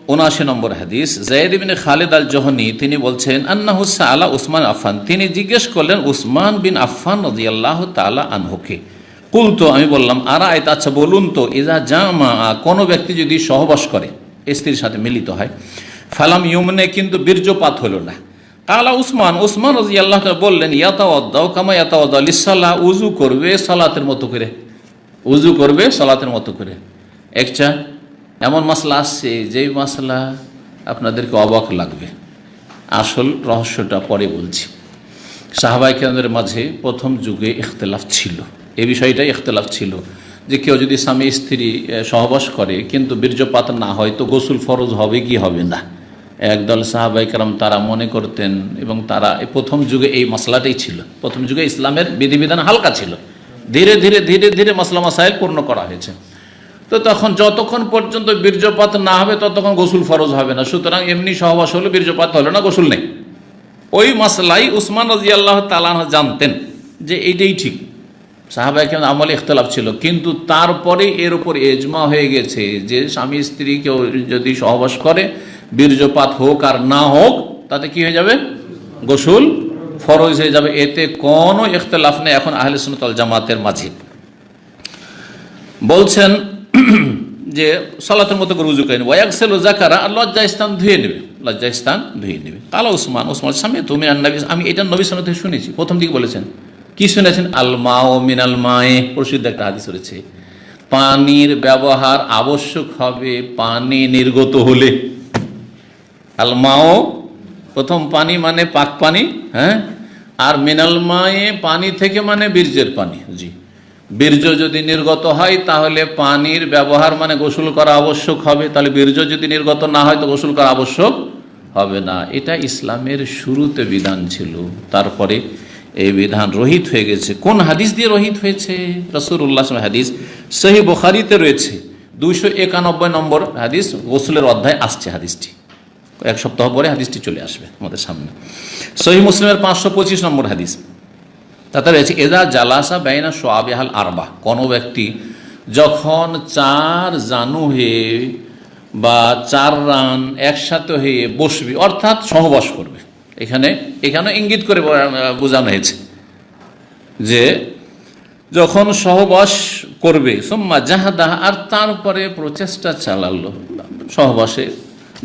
79 নম্বর হাদিস, যায়েদ ইবনে খালিদ আল জোহনী তিনি বলছেন, আন্নাহু সাআলা উসমান আফফান, তিনি জিজ্ঞেস করলেন উসমান বিন আফফান রাদিয়াল্লাহু তাআলা আনহুকে। কুলতু, আমি বললাম, আরাআইতা, আচ্ছা বলুন তো, ইজা জামা, কোনো ব্যক্তি যদি সহবাস করে, স্ত্রীর সাথে মিলিত হয়, ফালাম ইউমনে, কিন্তু বীর্যপাত হলো না। কালা উসমান, উসমান রাদিয়াল্লাহু তাআলা বললেন, ইয়াতাওয়াদ্দাউ কামা ইয়াতাওয়াদ্দাউ লিসসালাহ, উযু করবে সালাতের মতো করে, উযু করবে সালাতের মতো করে। একটা এমন মাসলা আসছে যেই মাসলা আপনাদেরকে অবাক লাগবে, আসল রহস্যটা পরে বলছি। সাহাবায়ে কেরামদের মাঝে প্রথম যুগে ইখতিলাফ ছিল, এই বিষয়টাই ইখতিলাফ ছিল যে কেউ যদি স্বামী স্ত্রী সহবাস করে কিন্তু বীর্যপাত না হয় তো গোসল ফরজ হবে কি হবে না। একদল সাহাবায়ে কেরাম তারা মনে করতেন, এবং তারা প্রথম যুগে এই মশলাটাই ছিল। প্রথম যুগে ইসলামের বিধিবিধান হালকা ছিল, ধীরে ধীরে ধীরে ধীরে মশলা মাসাইল পূর্ণ করা হয়েছে। তো তখন যতক্ষণ পর্যন্ত বীর্যপাত না হবে ততক্ষণ গোসল ফরজ হবে না, সুতরাং এমনি সহবাস হলো, বীর্যপাত হলো না, গোসল নেই। ওই মাসলাই উসমান রাদিয়াল্লাহু তাআলা জানতেন যে এইটাই ঠিক। সাহাবায়ে কেরাম আমলে ইখতিলাফ ছিল, কিন্তু তারপরে এর উপর ইজমা হয়ে গেছে যে স্বামী স্ত্রী কেউ যদি সহবাস করে, বীর্যপাত হোক আর না হোক, তাতে কি হয়ে যাবে? গোসল ফরজ হয়ে যাবে। এতে কোনো ইখতিলাফ নেই এখন আহলে সুন্নাত ওয়াল জামাতের মাঝে। বলছেন যে সালাতের মতো করে উযু করেন, ওয়ায়াগসিলু যাকারা, আর লজ্জাস্থান ধুয়ে নেবে, লজ্জাস্থান ধুয়ে নেবে। কালা উসমান, উসমান সামনে তুমি নবী, আমি এটা নবী সাল্লাল্লাহু আলাইহি ওয়াসাল্লাম থেকে শুনেছি। প্রথম দিকে বলেছেন, কি শুনেছেন? আল মাউ মিনাল মায়ে, প্রসিদ্ধ একটা হাদিস রয়েছে, পানির ব্যবহার আবশ্যক হবে পানি নির্গত হলে। আল মাও, প্রথম পানি মানে পাক পানি, হ্যাঁ, আর মিনাল মায়ে পানি থেকে মানে বীর্যের পানি। জি, বীর্য যদি নির্গত হয় তাহলে পানির ব্যবহার মানে গোসল করা আবশ্যক হবে, তাহলে বীর্য যদি নির্গত না হয় তো গোসল করা আবশ্যক হবে না। এটা ইসলামের শুরুতে বিধান ছিল, তারপরে এই বিধান রহিত হয়ে গেছে। কোন হাদিস দিয়ে রহিত হয়েছে? রাসূলুল্লাহ সাল্লাল্লাহু আলাইহি ওয়াসাল্লাম হাদিস সহিহ বুখারীতে রয়েছে, 291 নম্বর হাদিস, গোসলের অধ্যায় আসছে হাদিসটি। এক সপ্তাহ পরে হাদিসটি চলে আসবে আমাদের সামনে। সহিহ মুসলিমের 525 নম্বর হাদিস, তাতে রয়েছে, এজা জালাসা বাইনা শুআবিহাল আরবা, কোনো ব্যক্তি যখন 4 জানু হয়ে বা 4 রান একসাথে হয়ে বসবে, অর্থাৎ সহবাস করবে। এখানে ইঙ্গিত করে বোঝানো হয়েছে যে যখন সহবাস করবে, সুম্মা জাহাদা, আর তারপরে প্রচেষ্টা চালালো সহবাসে,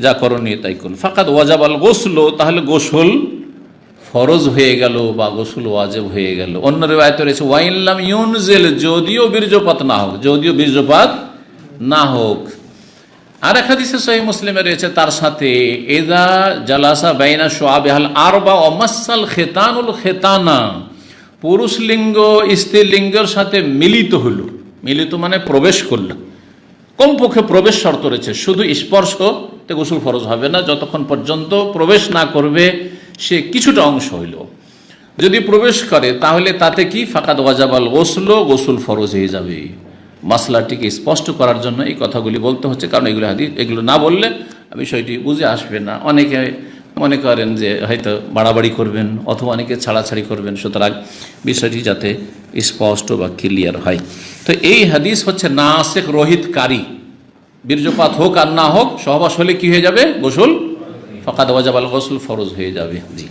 যা করণীয় তাই করল, ফাকাদ ওয়াজাবাল গোসল, তাহলে গোসল ফরজ হয়ে গেল বা গোসল ওয়াজিব হয়ে গেল। অন্য রিওয়ায়াতে রয়েছে ওয়াইল্লাম ইউনজিল, যদিও বীর্যপাত না হোক, যদিও বীর্যপাত না হোক। আর এক হাদিসে সহিহ মুসলিমে রয়েছে তার সাথে, ইযা জালাসা বাইনা শুআবিহাল আরবা ওয়া মাসাল খিতানুল খিতানা, পুরুষ লিঙ্গ স্ত্রী লিঙ্গের সাথে মিলিত হলো, মিলিত মানে প্রবেশ করলো, কমপক্ষে প্রবেশ শর্ত রয়েছে, শুধু স্পর্শতে গোসল ফরজ হবে না, যতক্ষণ পর্যন্ত প্রবেশ না করবে সে কিছুটা অংশ হইল। যদি প্রবেশ করে তাহলে তাতে কি? ফাকাদ ওয়াজাবাল গোসল, গোসল ফরজ হয়ে যাবে। মাসলাটিকে স্পষ্ট করার জন্য এই কথাগুলি বলতে হচ্ছে, কারণ এগুলো না বললে বিষয়টি বুঝে আসবে না। অনেকে মনে করেন যে হয়তো বাড়াবাড়ি করবেন অথবা অনেকে ছাড়াছাড়ি করবেন, সুতরাং বিষয়টি যাতে স্পষ্ট বা ক্লিয়ার হয়। তো এই হাদিস হচ্ছে নাসিখ রহিতকারী, বীর্যপাত হোক আর না হোক, সহবাস হলে কি হয়ে যাবে? গোসল, ফাকাদ ওয়াজাবাল গোসল, ফরজ হয়ে যাবে। জি,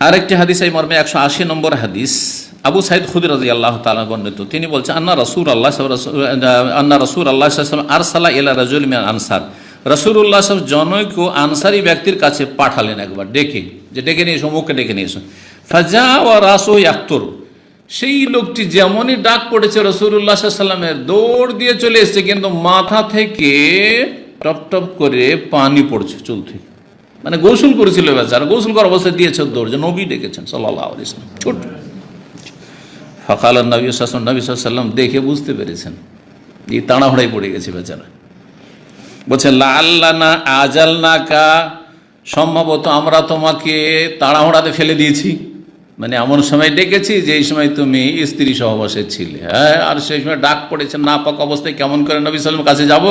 আরেকটি হাদিস এই মর্মে, 180 নম্বর হাদিস, আবু সাইদ খুদরি রাদিয়াল্লাহু তাআলা বর্ণিত, তিনি বলছেন, আন্না রাসূলুল্লাহ সাল্লাল্লাহু আলাইহি ওয়াসাল্লাম আরসালা ইলা রাজুল মিনাল আনসার, রাসূলুল্লাহ সাল্লাল্লাহু আলাইহি ওয়াসাল্লাম জনৈক আনসারী ব্যক্তির কাছে পাঠালেন একবার, ডেকে নিয়ে এসো, মুখে ডেকে নিয়ে এসো। ফাজা ওয়া রাসু ইয়াকতুর, সেই লোকটি যেমনই ডাক পড়েছে রাসূলুল্লাহ সাল্লাল্লাহু আলাইহি ওয়াসাল্লামের, দৌড় দিয়ে চলে এসেছে, কিন্তু মাথা থেকে টপ টপ করে পানি পড়ছে চুল থেকে, মানে গোসল করেছিল বেচারা, গোসল করার অবস্থায় দিয়েছে দৌড়, যে নবী ডেকেছেন সাল্লাল্লাহু আলাইহি ওয়াসাল্লাম। ছোট ফাকাল নবী সাল্লাল্লাহু আলাইহি ওয়াসাল্লাম দেখে বুঝতে পেরেছেন এই তাড়াহুড়ায় পড়ে গেছে বেচারা। বলছেন, লাআল্লানা আজালনাকা, সম্ভবত আমরা তোমাকে তাড়াহুড়াতে ফেলে দিয়েছি, মানে এমন সময় ডেকেছি যে এই সময় তুমি স্ত্রী সহবাসে ছিলে, হ্যাঁ, আর সেই সময় ডাক পড়েছে, নাপাক অবস্থায় কেমন করে নবী সাল্লাল্লাহু কাছে যাব,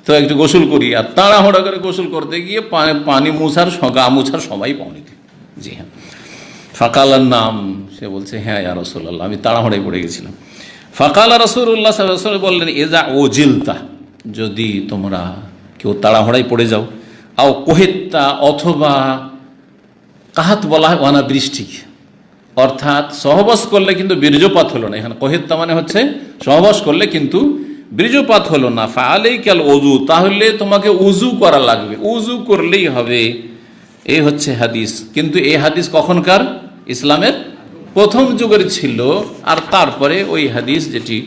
তো একটু গোসল করি, আর তাড়াহুড়া করে গোসল করতে গিয়ে পানি মুছার, গা মুছার সময় পাওনি। জি হ্যাঁ, ফাকালার নাম, সে বলছে, হ্যাঁ ইয়া রাসূলুল্লাহ, আমি তাড়াহুড়ায় পড়ে গেছিলাম। ফাকালা রাসূলুল্লাহ সাল্লাল্লাহু আলাইহি ওয়াসাল্লাম বললেন, ইজা ওজিলতা, যদি তোমরা কেউ তাড়াহুড়ায় পড়ে যাও, আও কোহেত্তা, অথবা কাহাত বলা হয় অনাবৃষ্টি, অর্থাৎ সহবাস করলে কিন্তু বীর্যপাত হলো না। এখানে কোহেত্তা মানে হচ্ছে সহবাস করলে কিন্তু বীর্যপাত হলো না। ফাআলাইকাল ওযু, তাহলে তোমাকে উজু করা লাগবে, উজু করলেই হবে। এই হচ্ছে হাদিস। কিন্তু এই হাদিস কখনকার? ইসলামের প্রথম যুগের ছিল। আর তারপরে ওই হাদিস যেটি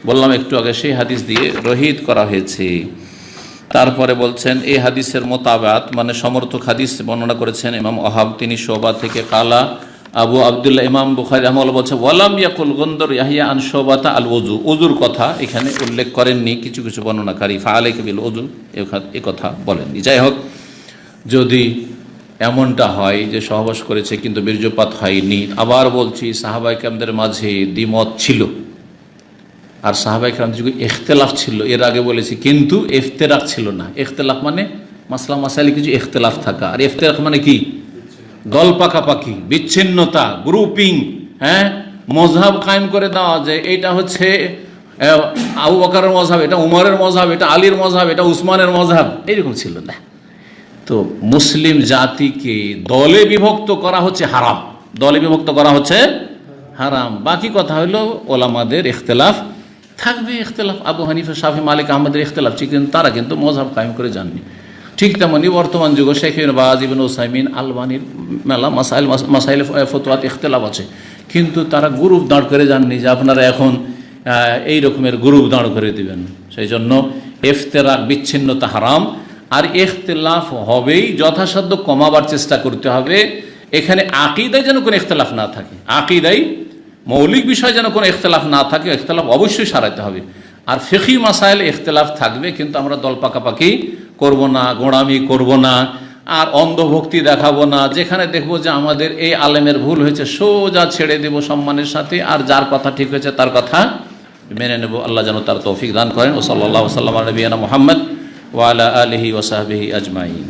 বললাম একটু আগে, সেই হাদিস দিয়ে রহিত করা হয়েছে। তারপরে বলছেন এই হাদিসের মোতাবাত মানে সমর্থক হাদিস বর্ণনা করেছেন ইমাম ওহাব, তিনি শুবা থেকে, কালা আবু আবদুল্লাহ, ইমাম বুখারী রাহিমাহুল্লাহ বলছে ওয়ালাম ইয়াকুল গুন্দর ইয়াহইয়া আন শুবাতা আল ওযু, ওযুর কথা এখানে উল্লেখ করেননি কিছু কিছু বর্ণনাকারী, ফাআলাইকা বিল ওযু এই কথা বলেননি। যাই হোক, যদি এমনটা হয় যে সহবাস করেছে কিন্তু বীর্যপাত হয়নি, আবার বলছি সাহাবায়ে কেরামদের মাঝে দ্বিমত ছিল, আর সাহাবায়ে কেরামদের যুগে ইখতিলাফ ছিল। এর আগে বলেছি, কিন্তু ইফতিরাক ছিল না। ইখতিলাফ মানে মাসলা মাসাইলে কিছু ইখতিলাফ থাকা, আর ইফতিরাক মানে কি? দল পাকাপাকি, বিচ্ছিন্নতা, গ্রুপিং, হ্যাঁ, মজহাব কায়েম করে দেওয়া, যে এইটা হচ্ছে আবু বকরের মজহাব, এটা উমরের মজহাব, এটা আলীর মজহাব, এটা উসমানের মজহাব, এইরকম ছিল না। তো মুসলিম জাতিকে দলে বিভক্ত করা হচ্ছে হারাম, দলে বিভক্ত করা হচ্ছে হারাম। বাকি কথা হলো ওলামাদের ইখতিলাফ থাকবে, ইখতিলাফ আবু হানিফা, শাফি, মালিক, আহমদের ইখতিলাফ, কিন্তু তারা কিন্তু মজহাব কায়েম করে যাননি। ঠিক তেমনি বর্তমান যুগে শেখ ইবনে বাজ, ইবনে উসাইমিন, আলবানির মেলা মাসাইল ফতোয়াত ইখতিলাফ আছে, কিন্তু তারা গ্রুপ দাঁড় করে যাননি যে আপনারা এখন এই রকমের গ্রুপ দাঁড় করে দিবেন। সেই জন্য ইফতিরাক, বিচ্ছিন্নতা হারাম। আর ইখতিলাফ হবেই, যথাসাধ্য কমাবার চেষ্টা করতে হবে। এখানে আকীদায় যেন কোনো ইখতিলাফ না থাকে, আকীদায় মৌলিক বিষয় যেন কোনো ইখতিলাফ না থাকে, ইখতিলাফ অবশ্যই সারাইতে হবে। আর ফিকহি মাসাইল ইখতিলাফ থাকবে, কিন্তু আমরা দল পাকাপাকি করব না, গোঁড়ামি করব না, আর অন্ধভক্তি দেখাবো না। যেখানে দেখবো যে আমাদের এই আলেমের ভুল হয়েছে, সোজা ছেড়ে দেব সম্মানের সাথে, আর যার কথা ঠিক হয়েছে তার কথা মেনে নেব। আল্লাহ যেন তার তৌফিক দান করেন। ও সাল্লাল্লাহু আলা নবিয়িনা মুহাম্মদ ওয়া আলা আলিহি ওয়া সাহবিহি আজমাইন।